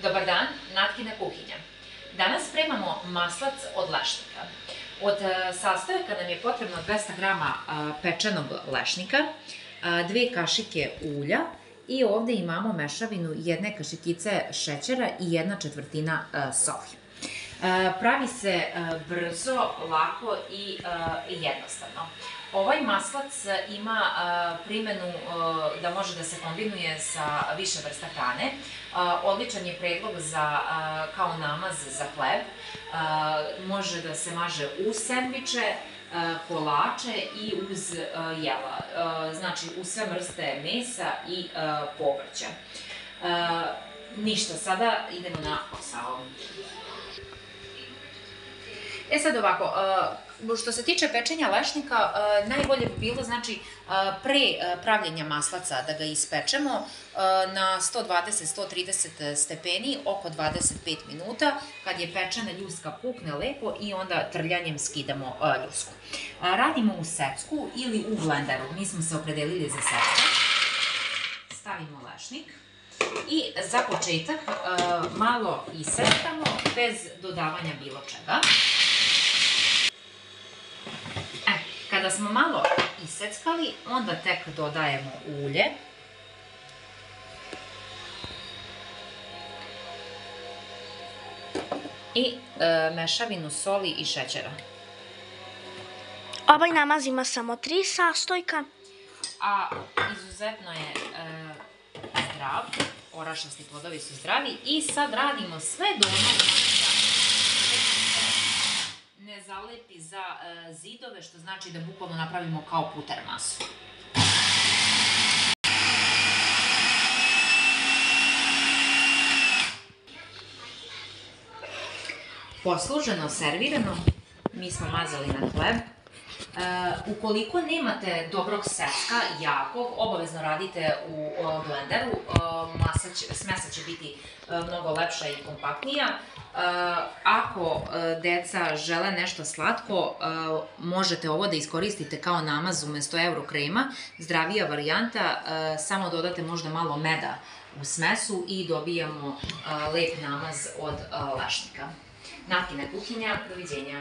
Dobar dan, Natkina kuhinja. Danas spremamo maslac od lešnika. Od sastojaka nam je potrebno 200 grama pečenog lešnika, 2 kašike ulja i ovde imamo mešavinu 1 kašikice šećera i 1/4 soli. Pravi se brzo, lako i jednostavno. Ovaj maslac ima primenu da može da se kombinuje sa više vrsta hrane. Odličan je predlog kao namaz za hleb. Može da se maže uz sendviče, kolače i uz jela. Znači, uz sve vrste mesa i povrća. Ništa, sada idemo na posao. Sad ovako, što se tiče pečenja lešnika, najbolje bi bilo, znači, pre pravljenja maslaca da ga ispečemo na 120-130 stepeni oko 25 minuta, kad je pečena ljuska pukne lepo i onda trljanjem skidamo ljusku. Radimo u secku ili u blenderu, mi smo se opredelili za secku. Stavimo lešnik i za početak malo iseckamo bez dodavanja bilo čega. Kada smo malo iseckali, onda tek dodajemo ulje. I mešavinu soli i šećera. Ovaj namaz ima samo 3 sastojka. A izuzetno je zdrav, orašasti plodovi su zdravi i sad radimo sve do onog ne zalepi za zidove, što znači da bukvalno napravimo kao puter masu. Posluženo, servirano, mi smo mazali na hleb. Ukoliko nemate dobrog secka, jakog, obavezno radite u blenderu, smesa će biti mnogo lepša i kompaktnija. Ako deca žele nešto slatko, možete ovo da iskoristite kao namaz umesto Eurokrema, zdravija varijanta, samo dodate možda malo meda u smesu i dobijamo lep namaz od lešnika. Natkina kuhinja, doviđenja.